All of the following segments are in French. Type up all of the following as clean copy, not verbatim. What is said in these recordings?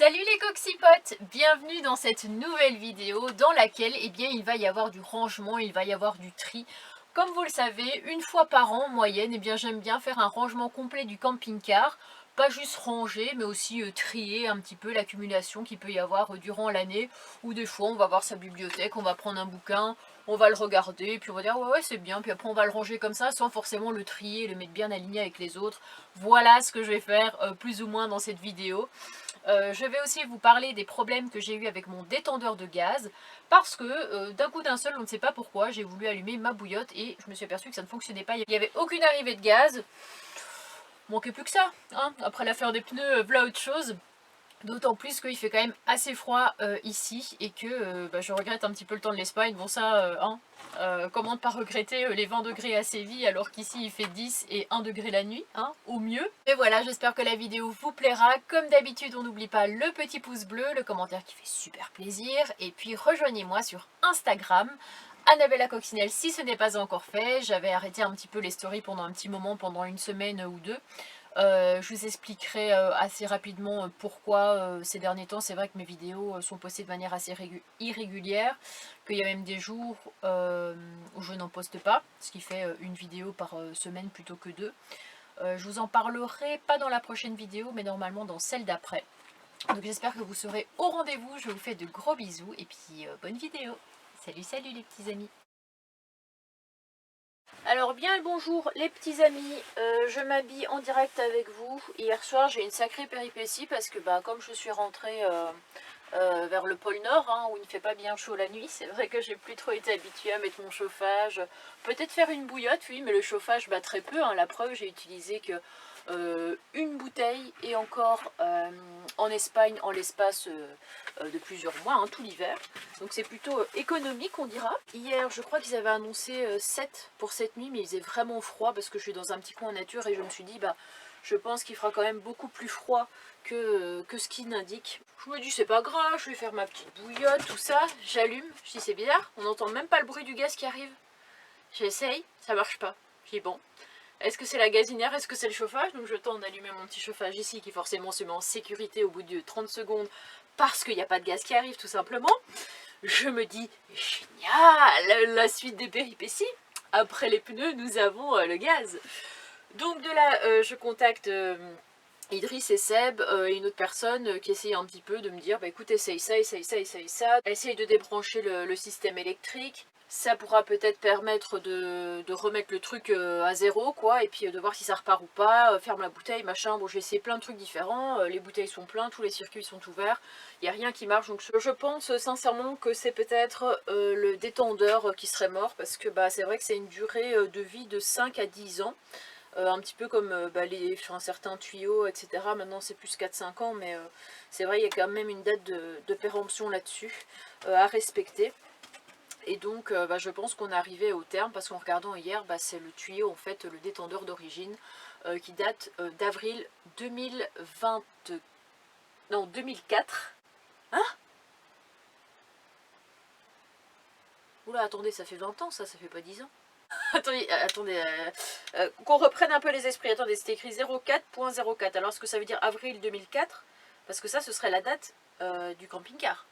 Salut les coccypotes, bienvenue dans cette nouvelle vidéo dans laquelle il va y avoir du rangement, il va y avoir du tri. Comme vous le savez, une fois par an en moyenne, j'aime bien faire un rangement complet du camping-car. Pas juste ranger, mais aussi trier un petit peu l'accumulation qu'il peut y avoir durant l'année. Ou des fois, on va voir sa bibliothèque, on va prendre un bouquin, on va le regarder, puis on va dire ouais c'est bien, puis après on va le ranger comme ça sans forcément le trier, le mettre bien aligné avec les autres. Voilà ce que je vais faire plus ou moins dans cette vidéo. Je vais aussi vous parler des problèmes que j'ai eu avec mon détendeur de gaz parce que d'un coup d'un seul, on ne sait pas pourquoi, j'ai voulu allumer ma bouillotte et je me suis aperçue que ça ne fonctionnait pas. Il n'y avait aucune arrivée de gaz, manquait plus que ça, hein. Après l'affaire des pneus, voilà autre chose. D'autant plus qu'il fait quand même assez froid ici et que je regrette un petit peu le temps de l'Espagne. Bon ça, comment ne pas regretter les 20 degrés à Séville alors qu'ici il fait 10 et 1 degré la nuit, hein, au mieux. Et voilà, j'espère que la vidéo vous plaira. Comme d'habitude, on n'oublie pas le petit pouce bleu, le commentaire qui fait super plaisir. Et puis rejoignez-moi sur Instagram, Annabella Coccinelle si ce n'est pas encore fait. J'avais arrêté un petit peu les stories pendant un petit moment, pendant une semaine ou deux. Je vous expliquerai assez rapidement pourquoi ces derniers temps c'est vrai que mes vidéos sont postées de manière assez irrégulière, qu'il y a même des jours où je n'en poste pas, ce qui fait une vidéo par semaine plutôt que deux. Je vous en parlerai pas dans la prochaine vidéo mais normalement dans celle d'après. Donc j'espère que vous serez au rendez-vous, je vous fais de gros bisous et puis bonne vidéo. Salut salut les petits amis. Alors bien le bonjour les petits amis, je m'habille en direct avec vous. Hier soir j'ai une sacrée péripétie parce que comme je suis rentrée vers le pôle Nord, hein, où il ne fait pas bien chaud la nuit, c'est vrai que j'ai plus trop été habituée à mettre mon chauffage. Peut-être faire une bouillotte, oui, mais le chauffage très peu, hein. La preuve, j'ai utilisé que une bouteille et encore en Espagne en l'espace de plusieurs mois, hein, tout l'hiver. Donc c'est plutôt économique on dira. Hier je crois qu'ils avaient annoncé 7 pour cette nuit, mais il faisait vraiment froid parce que je suis dans un petit coin nature et je me suis dit je pense qu'il fera quand même beaucoup plus froid que ce qu'il indique. Je me dis c'est pas grave, je vais faire ma petite bouillotte, tout ça, j'allume, je dis c'est bizarre, on n'entend même pas le bruit du gaz qui arrive. J'essaye, ça marche pas. Je dis bon, est-ce que c'est la gazinière, est-ce que c'est le chauffage? Donc je tente d'allumer mon petit chauffage ici qui forcément se met en sécurité au bout de 30 secondes parce qu'il n'y a pas de gaz qui arrive tout simplement. Je me dis génial, la suite des péripéties. Après les pneus, nous avons le gaz. Donc de là, je contacte Idriss et Seb et une autre personne qui essaye un petit peu de me dire écoute, essaye ça, essaye ça, essaye ça. Essaye de débrancher le système électrique. Ça pourra peut-être permettre de remettre le truc à zéro, quoi, et puis de voir si ça repart ou pas. Ferme la bouteille, machin. Bon, j'ai essayé plein de trucs différents. Les bouteilles sont pleines, tous les circuits sont ouverts. Il n'y a rien qui marche. Donc je pense sincèrement que c'est peut-être le détendeur qui serait mort. Parce que c'est vrai que c'est une durée de vie de 5 à 10 ans. Un petit peu comme certains tuyaux, etc. Maintenant c'est plus 4-5 ans, mais c'est vrai il y a quand même une date de péremption là-dessus à respecter. Et donc je pense qu'on est arrivé au terme parce qu'en regardant hier, c'est le tuyau en fait, le détendeur d'origine qui date d'avril 2020... Non, 2004. Hein? Oula, attendez, ça fait 20 ans ça fait pas 10 ans. attendez, qu'on reprenne un peu les esprits. Attendez, c'était écrit 04.04. Alors est-ce que ça veut dire avril 2004? Parce que ça, ce serait la date du camping-car.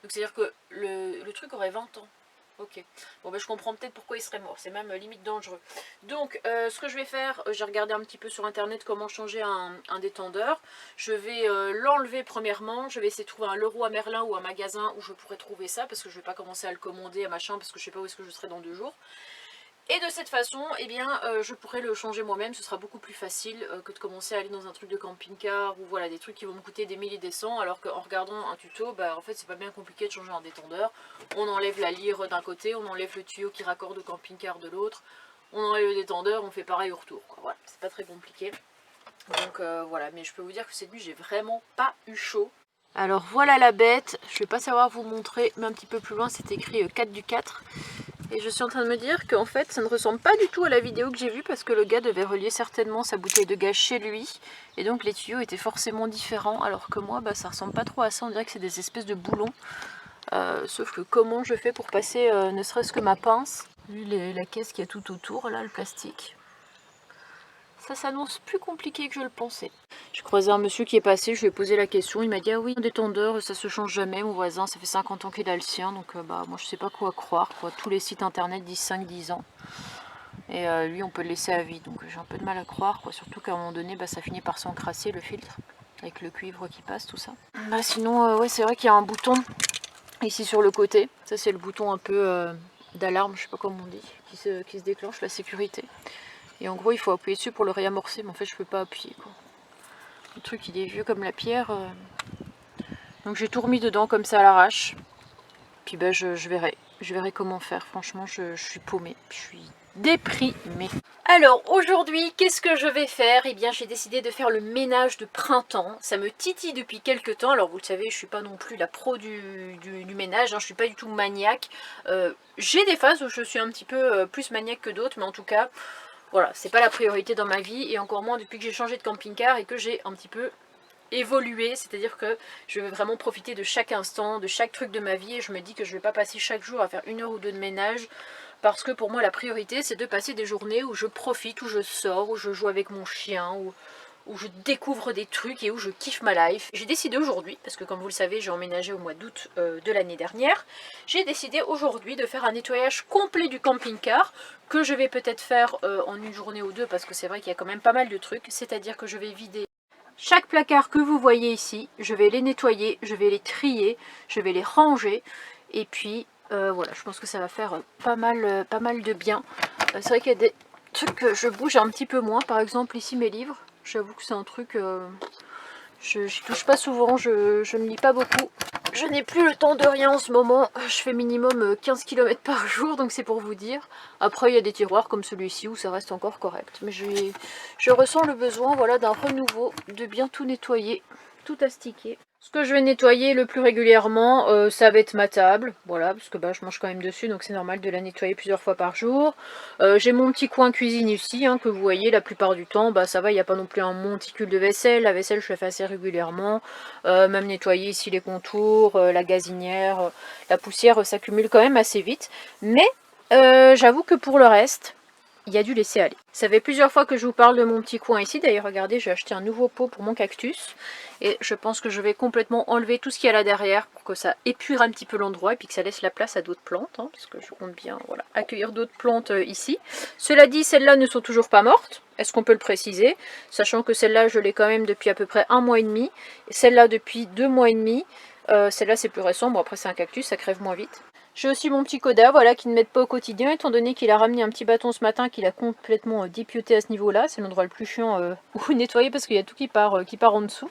Donc c'est-à-dire que le truc aurait 20 ans. Ok. Bon je comprends peut-être pourquoi il serait mort. C'est même limite dangereux. Donc ce que je vais faire, j'ai regardé un petit peu sur internet comment changer un détendeur. Je vais l'enlever premièrement. Je vais essayer de trouver un Leroy Merlin ou un magasin où je pourrais trouver ça. Parce que je vais pas commencer à le commander à machin. Parce que je sais pas où est-ce que je serai dans 2 jours. Et de cette façon, je pourrais le changer moi-même, ce sera beaucoup plus facile que de commencer à aller dans un truc de camping-car ou voilà, des trucs qui vont me coûter des milliers et des cents, alors qu'en regardant un tuto, en fait c'est pas bien compliqué de changer un détendeur. On enlève la lyre d'un côté, on enlève le tuyau qui raccorde au camping-car de l'autre, on enlève le détendeur, on fait pareil au retour, quoi. Voilà, c'est pas très compliqué. Donc voilà, mais je peux vous dire que cette nuit j'ai vraiment pas eu chaud. Alors voilà la bête, je vais pas savoir vous montrer, mais un petit peu plus loin c'est écrit 4 du 4. Et je suis en train de me dire qu'en fait ça ne ressemble pas du tout à la vidéo que j'ai vue parce que le gars devait relier certainement sa bouteille de gaz chez lui et donc les tuyaux étaient forcément différents, alors que moi ça ressemble pas trop à ça, on dirait que c'est des espèces de boulons. Sauf que comment je fais pour passer ne serait-ce que ma pince, vu la caisse qui a tout autour là, le plastique, ça s'annonce plus compliqué que je le pensais. J'ai croisé un monsieur qui est passé, je lui ai posé la question, il m'a dit ah oui, un détendeur ça se change jamais, mon voisin ça fait 50 ans qu'il a le sien, donc bah moi je sais pas quoi croire, quoi. Tous les sites internet disent 5-10 ans. Et lui on peut le laisser à vie, donc j'ai un peu de mal à croire, quoi. Surtout qu'à un moment donné bah, ça finit par s'encrasser le filtre, avec le cuivre qui passe, tout ça. Bah sinon ouais c'est vrai qu'il y a un bouton ici sur le côté, ça c'est le bouton un peu d'alarme, je sais pas comment on dit, qui se déclenche, la sécurité. Et en gros il faut appuyer dessus pour le réamorcer, mais en fait je peux pas appuyer, quoi. Le truc il est vieux comme la pierre, donc j'ai tout remis dedans comme ça à l'arrache. Puis bah je verrai comment faire, franchement je suis paumée, je suis déprimée. Alors aujourd'hui, qu'est-ce que je vais faire? Eh bien j'ai décidé de faire le ménage de printemps. Ça me titille depuis quelques temps. Alors vous le savez, je suis pas non plus la pro du ménage, hein. Je suis pas du tout maniaque. J'ai des phases où je suis un petit peu plus maniaque que d'autres, mais en tout cas, voilà, c'est pas la priorité dans ma vie. Et encore moins depuis que j'ai changé de camping-car et que j'ai un petit peu évolué. C'est-à-dire que je vais vraiment profiter de chaque instant, de chaque truc de ma vie. Et je me dis que je vais pas passer chaque jour à faire 1 heure ou 2 de ménage. Parce que pour moi la priorité c'est de passer des journées où je profite, où je sors, où je joue avec mon chien, où je découvre des trucs et où je kiffe ma life. J'ai décidé aujourd'hui, parce que comme vous le savez j'ai emménagé au mois d'août de l'année dernière, j'ai décidé aujourd'hui de faire un nettoyage complet du camping-car que je vais peut-être faire en 1 journée ou 2 parce que c'est vrai qu'il y a quand même pas mal de trucs. C'est-à-dire que je vais vider chaque placard que vous voyez ici, je vais les nettoyer, je vais les trier, je vais les ranger et puis voilà, je pense que ça va faire pas mal de bien. C'est vrai qu'il y a des trucs que je bouge un petit peu moins. Par exemple ici mes livres, j'avoue que c'est un truc, j'y touche pas souvent, je ne lis pas beaucoup. Je n'ai plus le temps de rien en ce moment, je fais minimum 15 km par jour, donc c'est pour vous dire. Après il y a des tiroirs comme celui-ci où ça reste encore correct. Mais je ressens le besoin, voilà, d'un renouveau, de bien tout nettoyer, tout astiquer. Ce que je vais nettoyer le plus régulièrement, ça va être ma table, voilà, parce que bah, je mange quand même dessus, donc c'est normal de la nettoyer plusieurs fois par jour. J'ai mon petit coin cuisine ici, hein, que vous voyez la plupart du temps, bah ça va, il n'y a pas non plus un monticule de vaisselle. La vaisselle, je la fais assez régulièrement, même nettoyer ici les contours, la gazinière, la poussière s'accumule quand même assez vite. Mais j'avoue que pour le reste, il y a dû laisser aller. Ça fait plusieurs fois que je vous parle de mon petit coin ici. D'ailleurs, regardez, j'ai acheté un nouveau pot pour mon cactus. Et je pense que je vais complètement enlever tout ce qu'il y a là derrière pour que ça épure un petit peu l'endroit et puis que ça laisse la place à d'autres plantes. Hein, parce que je compte bien voilà, accueillir d'autres plantes ici. Cela dit, celles-là ne sont toujours pas mortes. Est-ce qu'on peut le préciser? Sachant que celle-là, je l'ai quand même depuis à peu près 1 mois et demi. Et celle-là depuis 2 mois et demi. Celle-là, c'est plus récent. Bon, après, c'est un cactus, ça crève moins vite. J'ai aussi mon petit Coda, voilà, qui ne m'aide pas au quotidien, étant donné qu'il a ramené un petit bâton ce matin qu'il a complètement dépioté à ce niveau-là. C'est l'endroit le plus chiant où nettoyer parce qu'il y a tout qui part en dessous.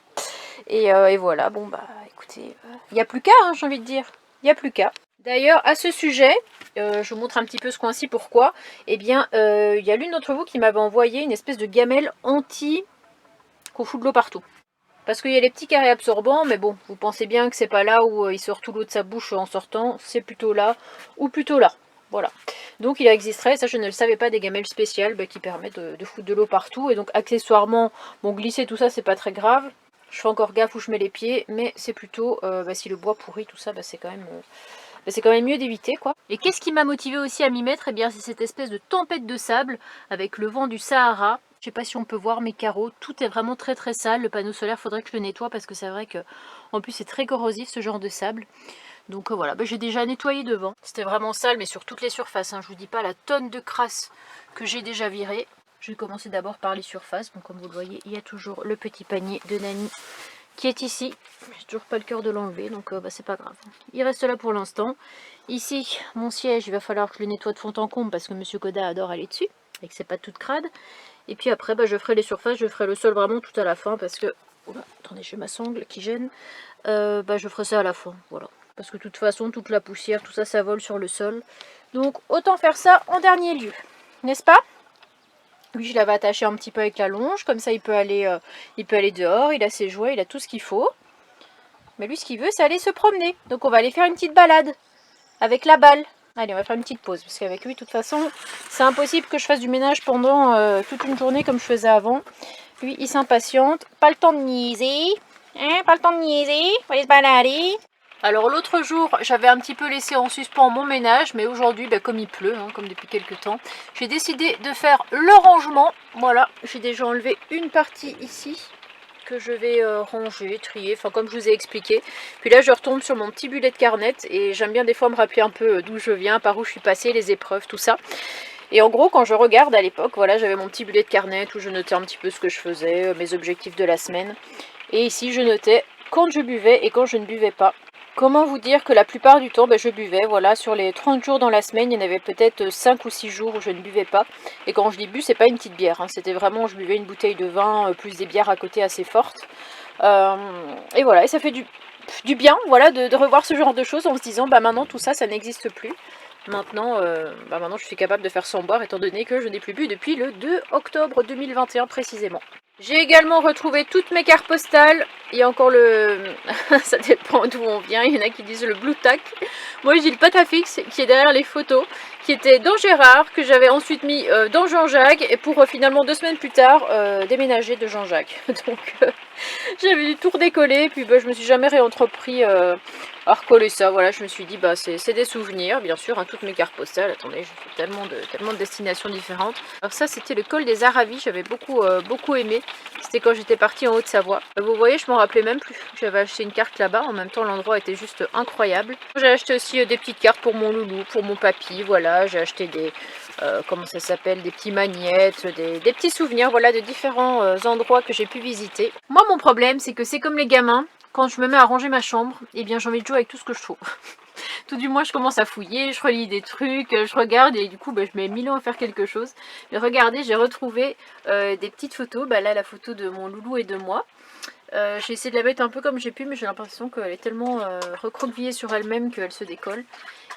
Et voilà, bon bah écoutez, il n'y a plus qu'à, hein, j'ai envie de dire. Il n'y a plus qu'à. D'ailleurs, à ce sujet, je vous montre un petit peu ce coin-ci, pourquoi. Eh bien, il y a l'une d'entre vous qui m'avait envoyé une espèce de gamelle anti qu'on fout de l'eau partout. Parce qu'il y a les petits carrés absorbants, mais bon, vous pensez bien que c'est pas là où il sort tout l'eau de sa bouche en sortant, c'est plutôt là, ou plutôt là. Voilà. Donc il existerait, ça je ne le savais pas, des gamelles spéciales qui permettent de foutre de l'eau partout. Et donc accessoirement, bon, glisser tout ça, c'est pas très grave. Je fais encore gaffe où je mets les pieds, mais c'est plutôt, si le bois pourrit, tout ça, c'est quand même mieux d'éviter, quoi. Et qu'est-ce qui m'a motivé aussi à m'y mettre? Eh bien, c'est cette espèce de tempête de sable avec le vent du Sahara. Je sais pas si on peut voir mes carreaux, tout est vraiment très très sale. Le panneau solaire, faudrait que je le nettoie parce que c'est vrai que en plus c'est très corrosif ce genre de sable. Donc voilà, j'ai déjà nettoyé devant. C'était vraiment sale, mais sur toutes les surfaces, hein. Je vous dis pas la tonne de crasse que j'ai déjà virée. Je vais commencer d'abord par les surfaces. Bon, comme vous le voyez, il y a toujours le petit panier de Nani qui est ici. J'ai toujours pas le cœur de l'enlever, donc c'est pas grave. Il reste là pour l'instant. Ici, mon siège, il va falloir que je le nettoie de fond en comble parce que Monsieur Coda adore aller dessus, avec ses pattes toutes crades. Et puis après, je ferai les surfaces, je ferai le sol vraiment tout à la fin parce que... Oula, attendez, j'ai ma sangle qui gêne. Je ferai ça à la fin, voilà. Parce que de toute façon, toute la poussière, tout ça, ça vole sur le sol. Donc, autant faire ça en dernier lieu. N'est-ce pas? Lui, je l'avais attaché un petit peu avec la longe. Comme ça, il peut aller dehors. Il a ses jouets, il a tout ce qu'il faut. Mais lui, ce qu'il veut, c'est aller se promener. Donc, on va aller faire une petite balade avec la balle. Allez, on va faire une petite pause, parce qu'avec lui, de toute façon, c'est impossible que je fasse du ménage pendant toute une journée comme je faisais avant. Lui, il s'impatiente. Pas le temps de niaiser. Hein, pas le temps de niaiser. On va aller se balader. Alors l'autre jour, j'avais un petit peu laissé en suspens mon ménage, mais aujourd'hui, comme il pleut, hein, comme depuis quelques temps, j'ai décidé de faire le rangement. Voilà, j'ai déjà enlevé une partie ici, que je vais ranger, trier, enfin comme je vous ai expliqué. Puis là, je retombe sur mon petit bullet de carnet, et j'aime bien des fois me rappeler un peu d'où je viens, par où je suis passée, les épreuves, tout ça. Et en gros, quand je regarde à l'époque, voilà, j'avais mon petit bullet de carnet où je notais un petit peu ce que je faisais, mes objectifs de la semaine. Et ici, je notais quand je buvais et quand je ne buvais pas. Comment vous dire que la plupart du temps, je buvais. Voilà, sur les 30 jours dans la semaine, il y en avait peut-être 5 ou 6 jours où je ne buvais pas. Et quand je dis bu, c'est pas une petite bière, hein, c'était vraiment, je buvais une bouteille de vin, plus des bières à côté assez fortes. Et voilà, et ça fait du bien, voilà, de revoir ce genre de choses en se disant, maintenant tout ça, ça n'existe plus. Maintenant, maintenant, je suis capable de faire sans boire, étant donné que je n'ai plus bu depuis le 2 octobre 2021 précisément. J'ai également retrouvé toutes mes cartes postales. Il y a encore le... ça dépend d'où on vient. Il y en a qui disent le Blue Tack. Moi, je dis le Patafix, qui est derrière les photos, qui était dans Gérard, que j'avais ensuite mis dans Jean-Jacques, et pour finalement 2 semaines plus tard, déménager de Jean-Jacques. Donc, j'avais du tout redécoller, puis je me suis jamais réentrepris à recoller ça. Voilà, je me suis dit, c'est des souvenirs, bien sûr, hein, toutes mes cartes postales. Attendez, j'ai fait tellement de destinations différentes. Alors ça, c'était le col des Aravis, j'avais beaucoup aimé. C'était quand j'étais partie en Haute-Savoie. Vous voyez, je m'en rappelais même plus. J'avais acheté une carte là-bas, en même temps, l'endroit était juste incroyable. J'ai acheté aussi des petites cartes pour mon loulou, pour mon papy, voilà. J'ai acheté des, comment ça s'appelle, des petits magnettes, des petits souvenirs, voilà, de différents endroits que j'ai pu visiter. Moi, mon problème, c'est que c'est comme les gamins. Quand je me mets à ranger ma chambre, eh bien j'ai envie de jouer avec tout ce que je trouve. Tout du moins je commence à fouiller, je relis des trucs, je regarde et du coup je mets 1000 ans à faire quelque chose. Mais regardez, j'ai retrouvé des petites photos, là la photo de mon loulou et de moi. J'ai essayé de la mettre un peu comme j'ai pu, mais j'ai l'impression qu'elle est tellement recroquevillée sur elle-même qu'elle se décolle.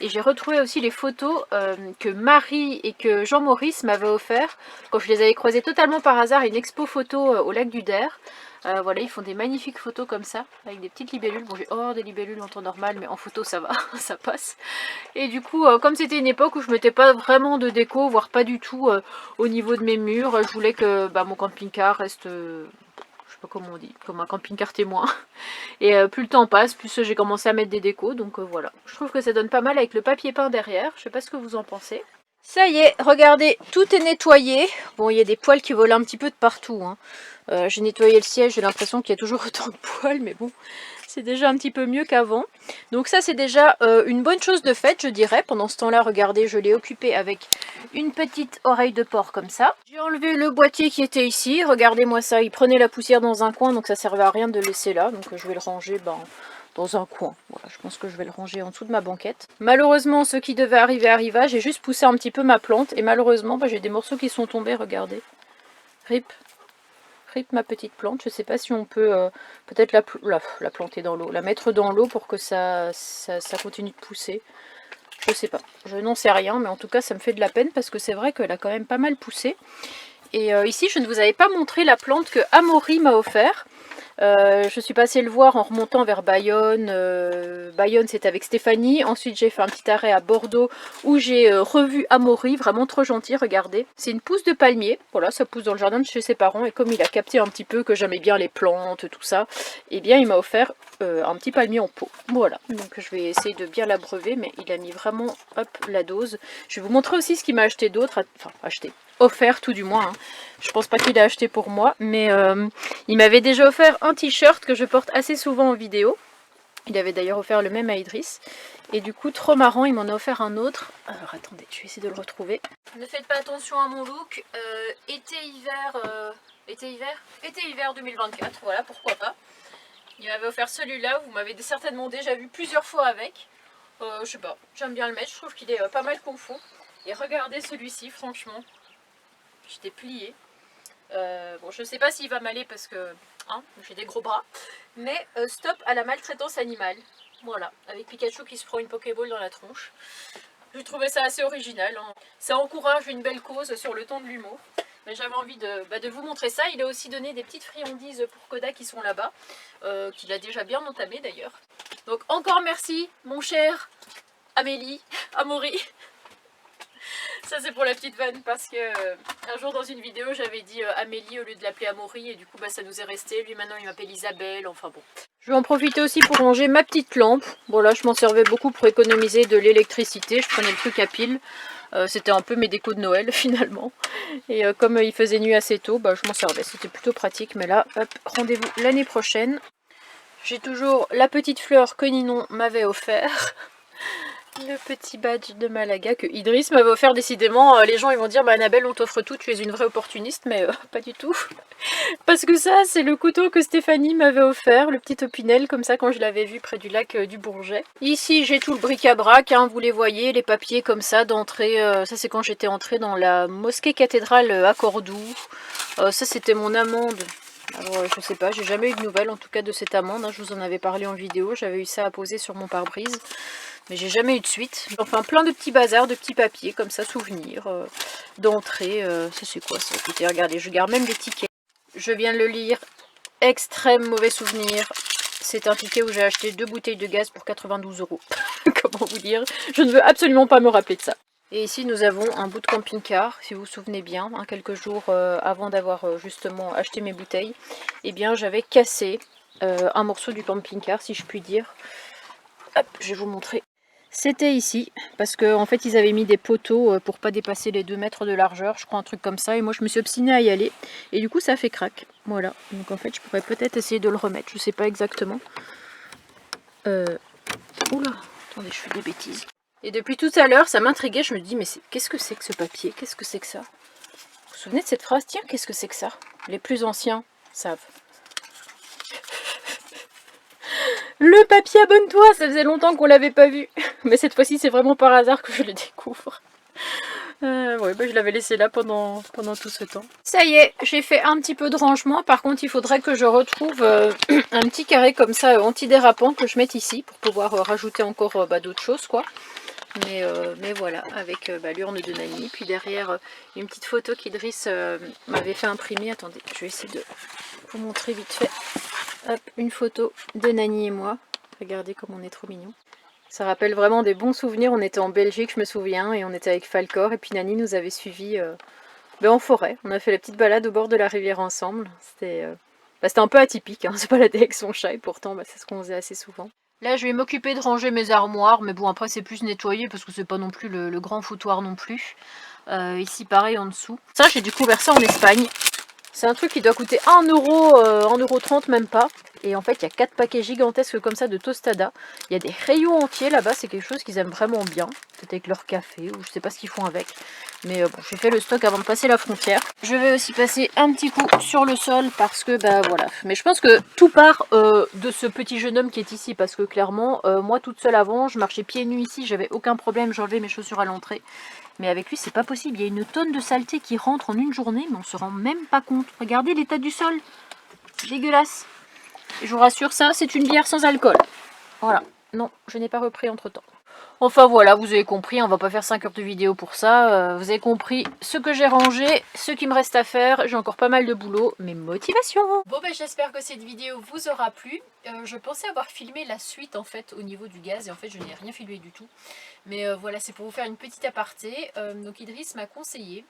Et j'ai retrouvé aussi les photos que Marie et que Jean-Maurice m'avaient offert quand je les avais croisés totalement par hasard à une expo photo au lac du Der. Voilà, ils font des magnifiques photos comme ça, avec des petites libellules. Bon, j'ai horreur des libellules en temps normal, mais en photo ça va, ça passe. Et du coup, comme c'était une époque où je mettais pas vraiment de déco, voire pas du tout au niveau de mes murs, je voulais que mon camping-car reste, je sais pas comment on dit, comme un camping-car témoin. Et plus le temps passe, plus j'ai commencé à mettre des décos, donc voilà. Je trouve que ça donne pas mal avec le papier peint derrière, je sais pas ce que vous en pensez. Ça y est, regardez, tout est nettoyé. Bon, il y a des poils qui volent un petit peu de partout, hein. J'ai nettoyé le siège, j'ai l'impression qu'il y a toujours autant de poils, mais bon, c'est déjà un petit peu mieux qu'avant. Donc ça, c'est déjà une bonne chose de faite, je dirais. Pendant ce temps-là, regardez, je l'ai occupé avec une petite oreille de porc comme ça. J'ai enlevé le boîtier qui était ici. Regardez-moi ça, il prenait la poussière dans un coin, donc ça servait à rien de le laisser là. Donc je vais le ranger dans un coin. Voilà, je pense que je vais le ranger en dessous de ma banquette. Malheureusement, ce qui devait arriver arriva. J'ai juste poussé un petit peu ma plante. Et malheureusement, j'ai des morceaux qui sont tombés, regardez. Rip. Ma petite plante, je sais pas si on peut peut-être la planter dans l'eau, la mettre dans l'eau pour que ça continue de pousser. Je sais pas, je n'en sais rien, mais en tout cas ça me fait de la peine parce que c'est vrai qu'elle a quand même pas mal poussé. Et ici je ne vous avais pas montré la plante que Amaury m'a offert. Je suis passée le voir en remontant vers Bayonne. Bayonne, c'est avec Stéphanie. Ensuite, j'ai fait un petit arrêt à Bordeaux où j'ai revu Amaury, vraiment trop gentil, regardez. C'est une pousse de palmier, voilà, ça pousse dans le jardin de chez ses parents. Et comme il a capté un petit peu que j'aimais bien les plantes, tout ça, eh bien, il m'a offert un petit palmier en pot. Voilà, donc je vais essayer de bien l'abreuver, mais il a mis vraiment, hop, la dose. Je vais vous montrer aussi ce qu'il m'a acheté d'autre, enfin, offert tout du moins, hein. Je pense pas qu'il a acheté pour moi, mais il m'avait déjà offert un t-shirt que je porte assez souvent en vidéo. Il avait d'ailleurs offert le même à Idriss. Et du coup, trop marrant, il m'en a offert un autre. Alors attendez, je vais essayer de le retrouver. Ne faites pas attention à mon look. Été-hiver 2024, voilà, pourquoi pas. Il m'avait offert celui-là, vous m'avez certainement déjà vu plusieurs fois avec. Je sais pas, j'aime bien le mettre, je trouve qu'il est pas mal confond. Et regardez celui-ci, franchement. J'étais pliée. Bon, je sais pas s'il va m'aller parce que j'ai des gros bras. Mais stop à la maltraitance animale. Voilà, avec Pikachu qui se prend une Pokéball dans la tronche. J'ai trouvé ça assez original, hein. Ça encourage une belle cause sur le ton de l'humour. Mais j'avais envie de vous montrer ça. Il a aussi donné des petites friandises pour Koda qui sont là-bas. Qu'il a déjà bien entamé d'ailleurs. Donc encore merci mon cher Amélie, Amaury. Ça c'est pour la petite vanne parce que un jour dans une vidéo j'avais dit Amélie au lieu de l'appeler Amaury et du coup bah, ça nous est resté. Lui maintenant il m'appelle Isabelle, enfin bon. Je vais en profiter aussi pour ranger ma petite lampe. Bon là je m'en servais beaucoup pour économiser de l'électricité. Je prenais le truc à pile. C'était un peu mes décos de Noël finalement. Et comme il faisait nuit assez tôt, bah, je m'en servais. C'était plutôt pratique. Mais là, hop, rendez-vous l'année prochaine. J'ai toujours la petite fleur que Ninon m'avait offert. Le petit badge de Malaga que Idriss m'avait offert. Décidément, les gens ils vont dire bah, Annabelle, on t'offre tout, tu es une vraie opportuniste, mais pas du tout. Parce que ça, c'est le couteau que Stéphanie m'avait offert, le petit opinel, comme ça, quand je l'avais vu près du lac du Bourget. Ici, j'ai tout le bric-à-brac, hein, vous les voyez, les papiers comme ça d'entrée. Ça, c'est quand j'étais entrée dans la mosquée cathédrale à Cordoue. Ça, c'était mon amende. Alors, je sais pas, j'ai jamais eu de nouvelles en tout cas de cette amende. Hein, je vous en avais parlé en vidéo, j'avais eu ça à poser sur mon pare-brise. Mais j'ai jamais eu de suite. Enfin, plein de petits bazars, de petits papiers, comme ça, souvenirs, d'entrée. Ça, c'est quoi ça? Écoutez, regardez, je garde même des tickets. Je viens de le lire. Extrême mauvais souvenir. C'est un ticket où j'ai acheté 2 bouteilles de gaz pour 92 €. Comment vous dire? Je ne veux absolument pas me rappeler de ça. Et ici, nous avons un bout de camping-car, si vous vous souvenez bien. Hein, quelques jours avant d'avoir justement acheté mes bouteilles, eh bien, j'avais cassé un morceau du camping-car, si je puis dire. Hop, je vais vous montrer. C'était ici, parce qu'en fait ils avaient mis des poteaux pour pas dépasser les 2 mètres de largeur, je crois un truc comme ça, et moi je me suis obstinée à y aller, et du coup ça fait crack, voilà, donc en fait je pourrais peut-être essayer de le remettre, je sais pas exactement. Oula, attendez, je fais des bêtises. Et depuis tout à l'heure ça m'intriguait, je me dis mais qu'est-ce que c'est que ce papier, qu'est-ce que c'est que ça? Vous vous souvenez de cette phrase? Tiens, qu'est-ce que c'est que ça? Les plus anciens savent. Le papier abonne-toi, ça faisait longtemps qu'on l'avait pas vu. Mais cette fois-ci, c'est vraiment par hasard que je le découvre. Ouais, bah, je l'avais laissé là pendant tout ce temps. Ça y est, j'ai fait un petit peu de rangement. Par contre, il faudrait que je retrouve un petit carré comme ça, antidérapant, que je mette ici pour pouvoir rajouter encore d'autres choses, quoi. Mais voilà, avec l'urne de Nani. Puis derrière, une petite photo qu'Idriss m'avait fait imprimer. Attendez, je vais essayer de vous montrer vite fait. Hop, une photo de Nani et moi. Regardez comme on est trop mignons. Ça rappelle vraiment des bons souvenirs. On était en Belgique, je me souviens, et on était avec Falcor. Et puis Nani nous avait suivis en forêt. On a fait la petite balade au bord de la rivière ensemble. C'était un peu atypique, hein, se balader avec son chat, et pourtant c'est ce qu'on faisait assez souvent. Là, je vais m'occuper de ranger mes armoires, mais bon, après c'est plus nettoyer parce que c'est pas non plus le grand foutoir non plus. Ici, pareil, en dessous. Ça, j'ai découvert ça en Espagne. C'est un truc qui doit coûter 1 euro, 1,30 € même pas. Et en fait, il y a 4 paquets gigantesques comme ça de tostada. Il y a des rayons entiers là-bas, c'est quelque chose qu'ils aiment vraiment bien. Peut-être avec leur café, ou je sais pas ce qu'ils font avec. Mais bon, j'ai fait le stock avant de passer la frontière. Je vais aussi passer un petit coup sur le sol parce que, voilà. Mais je pense que tout part de ce petit jeune homme qui est ici. Parce que clairement, moi toute seule avant, je marchais pieds nus ici, j'avais aucun problème, j'enlevais mes chaussures à l'entrée. Mais avec lui, c'est pas possible. Il y a une tonne de saleté qui rentre en une journée, mais on se rend même pas compte. Regardez l'état du sol. Dégueulasse. Et je vous rassure, ça, c'est une bière sans alcool. Voilà. Non, je n'ai pas repris entre temps. Enfin voilà, vous avez compris, on va pas faire 5 heures de vidéo pour ça. Vous avez compris ce que j'ai rangé, ce qui me reste à faire. J'ai encore pas mal de boulot, mais motivation. Bon j'espère que cette vidéo vous aura plu. Je pensais avoir filmé la suite en fait au niveau du gaz et en fait je n'ai rien filmé du tout. Mais voilà, c'est pour vous faire une petite aparté. Donc Idriss m'a conseillé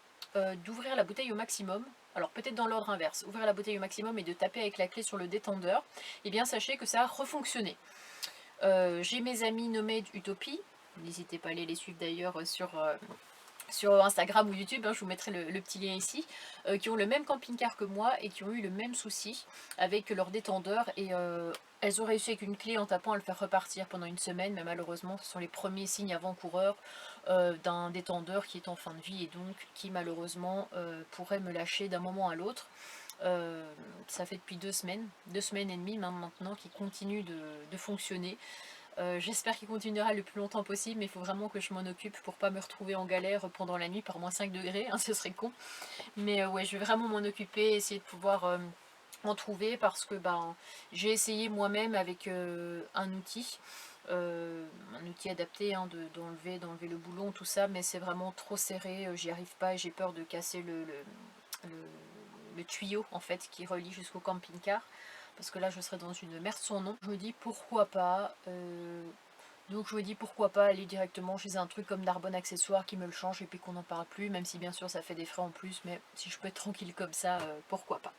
d'ouvrir la bouteille au maximum. Alors peut-être dans l'ordre inverse, ouvrir la bouteille au maximum et de taper avec la clé sur le détendeur. Et bien sachez que ça a refonctionné. J'ai mes amis Nomade Utopie, n'hésitez pas à aller les suivre d'ailleurs sur Instagram ou YouTube, hein, je vous mettrai le petit lien ici, qui ont le même camping-car que moi et qui ont eu le même souci avec leur détendeur et elles ont réussi avec une clé en tapant à le faire repartir pendant une semaine, mais malheureusement ce sont les premiers signes avant-coureurs d'un détendeur qui est en fin de vie et donc qui malheureusement pourrait me lâcher d'un moment à l'autre. Ça fait depuis 2 semaines et demie maintenant qu'il continue de fonctionner. J'espère qu'il continuera le plus longtemps possible, mais il faut vraiment que je m'en occupe pour pas me retrouver en galère pendant la nuit par moins 5 degrés, hein, ce serait con. Mais ouais, je vais vraiment m'en occuper, essayer de pouvoir en trouver parce que j'ai essayé moi-même avec un outil adapté, hein, d'enlever le boulon, tout ça, mais c'est vraiment trop serré, j'y arrive pas et j'ai peur de casser le tuyau en fait qui relie jusqu'au camping-car parce que là je serais dans une merde sans nom. Je me dis pourquoi pas Donc je me dis pourquoi pas aller directement chez un truc comme Narbonne Accessoires qui me le change et puis qu'on n'en parle plus, même si bien sûr ça fait des frais en plus, mais si je peux être tranquille comme ça, pourquoi pas.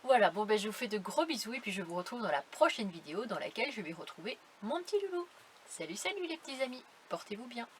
Voilà, bon ben je vous fais de gros bisous et puis je vous retrouve dans la prochaine vidéo dans laquelle je vais retrouver mon petit loulou. Salut salut les petits amis, portez-vous bien.